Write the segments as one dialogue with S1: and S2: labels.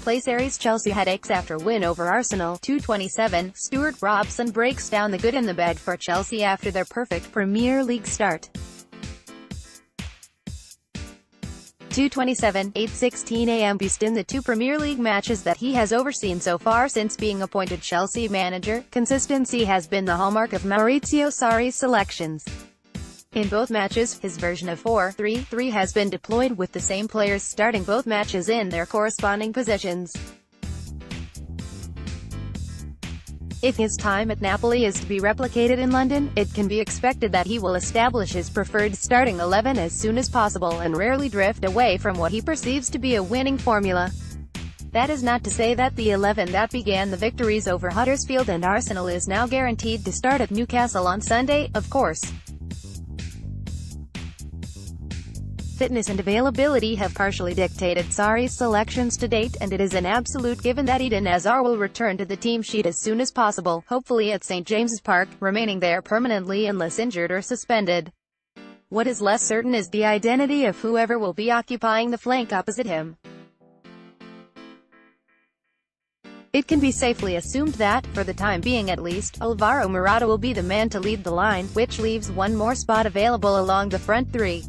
S1: playSarri's Chelsea headaches after win over Arsenal, 2:27. Stewart Robson breaks down the good and the bad for Chelsea after their perfect Premier League start. 2:27, 8:16 a.m. BSTIn the 2 Premier League matches that he has overseen so far since being appointed Chelsea manager. Consistency has been the hallmark of Maurizio Sarri's selections. In both matches, his version of 4-3-3 has been deployed with the same players starting both matches in their corresponding positions. If his time at Napoli is to be replicated in London, it can be expected that he will establish his preferred starting 11 as soon as possible and rarely drift away from what he perceives to be a winning formula. That is not to say that the 11 that began the victories over Huddersfield and Arsenal is now guaranteed to start at Newcastle on Sunday, of course. Fitness and availability have partially dictated Sarri's selections to date, and it is an absolute given that Eden Hazard will return to the team sheet as soon as possible, hopefully at St James's Park, remaining there permanently unless injured or suspended. What is less certain is the identity of whoever will be occupying the flank opposite him. It can be safely assumed that, for the time being at least, Alvaro Morata will be the man to lead the line, which leaves one more spot available along the front three.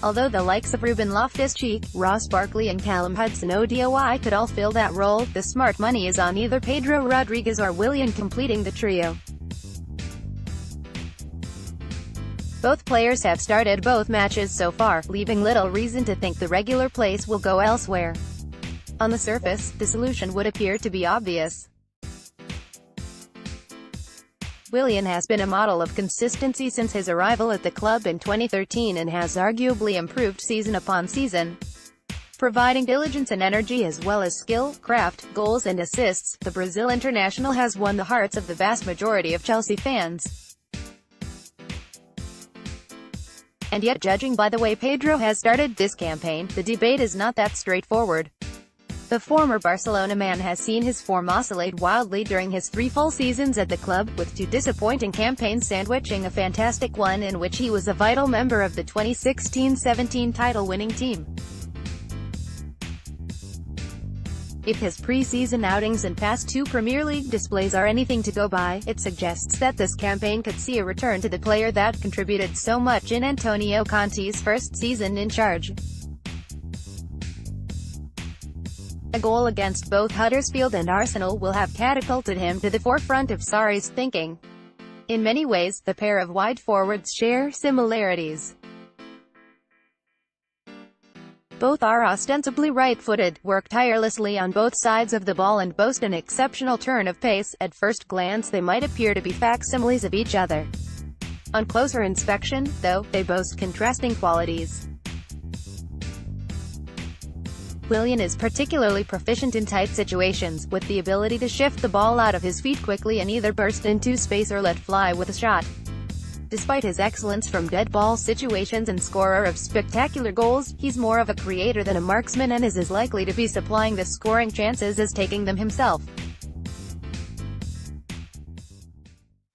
S1: Although the likes of Ruben Loftus-Cheek, Ross Barkley and Callum Hudson-Odoi could all fill that role, the smart money is on either Pedro Rodriguez or Willian completing the trio. Both players have started both matches so far, leaving little reason to think the regular place will go elsewhere. On the surface, the solution would appear to be obvious. Willian has been a model of consistency since his arrival at the club in 2013 and has arguably improved season upon season. Providing diligence and energy as well as skill, craft, goals and assists, the Brazil international has won the hearts of the vast majority of Chelsea fans. And yet, judging by the way Pedro has started this campaign, the debate is not that straightforward. The former Barcelona man has seen his form oscillate wildly during his 3 full seasons at the club, with 2 disappointing campaigns sandwiching a fantastic one in which he was a vital member of the 2016-17 title-winning team. If his pre-season outings and past 2 Premier League displays are anything to go by, it suggests that this campaign could see a return to the player that contributed so much in Antonio Conte's first season in charge. A goal against both Huddersfield and Arsenal will have catapulted him to the forefront of Sarri's thinking. In many ways, the pair of wide forwards share similarities. Both are ostensibly right-footed, work tirelessly on both sides of the ball and boast an exceptional turn of pace. At first glance they might appear to be facsimiles of each other. On closer inspection, though, they boast contrasting qualities. Willian is particularly proficient in tight situations, with the ability to shift the ball out of his feet quickly and either burst into space or let fly with a shot. Despite his excellence from dead ball situations and scorer of spectacular goals, he's more of a creator than a marksman and is as likely to be supplying the scoring chances as taking them himself.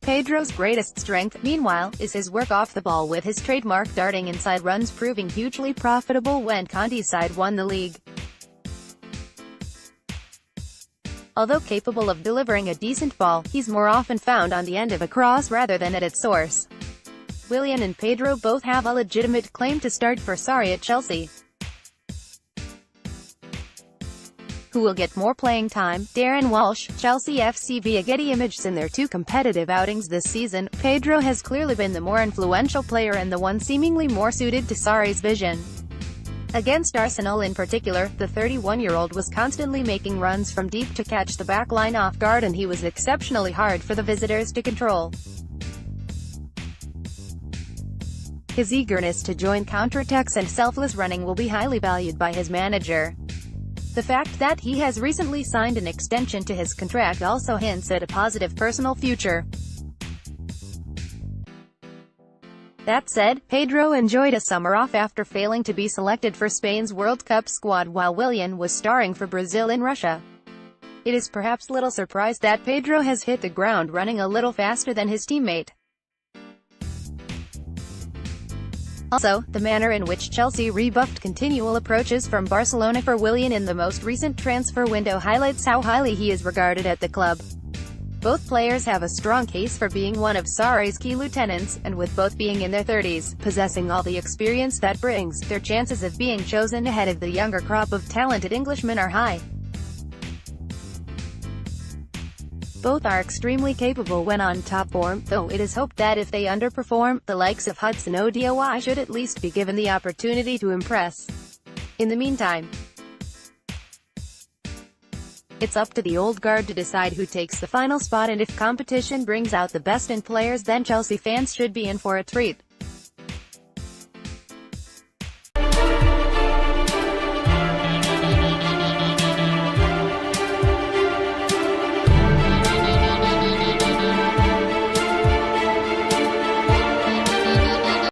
S1: Pedro's greatest strength, meanwhile, is his work off the ball, with his trademark darting inside runs proving hugely profitable when Conte's side won the league. Although capable of delivering a decent ball, he's more often found on the end of a cross rather than at its source. Willian and Pedro both have a legitimate claim to start for Sarri at Chelsea. Who will get more playing time? Darren Walsh, Chelsea FC via Getty Images. In their 2 competitive outings this season, Pedro has clearly been the more influential player and the one seemingly more suited to Sarri's vision. Against Arsenal in particular, the 31-year-old was constantly making runs from deep to catch the back line off guard, and he was exceptionally hard for the visitors to control. His eagerness to join counterattacks and selfless running will be highly valued by his manager. The fact that he has recently signed an extension to his contract also hints at a positive personal future. That said, Pedro enjoyed a summer off after failing to be selected for Spain's World Cup squad while Willian was starring for Brazil in Russia. It is perhaps little surprise that Pedro has hit the ground running a little faster than his teammate. Also, the manner in which Chelsea rebuffed continual approaches from Barcelona for Willian in the most recent transfer window highlights how highly he is regarded at the club. Both players have a strong case for being one of Sarri's key lieutenants, and with both being in their 30s, possessing all the experience that brings, their chances of being chosen ahead of the younger crop of talented Englishmen are high. Both are extremely capable when on top form, though it is hoped that if they underperform, the likes of Hudson-Odoi should at least be given the opportunity to impress. In the meantime, it's up to the old guard to decide who takes the final spot, and if competition brings out the best in players, then Chelsea fans should be in for a treat.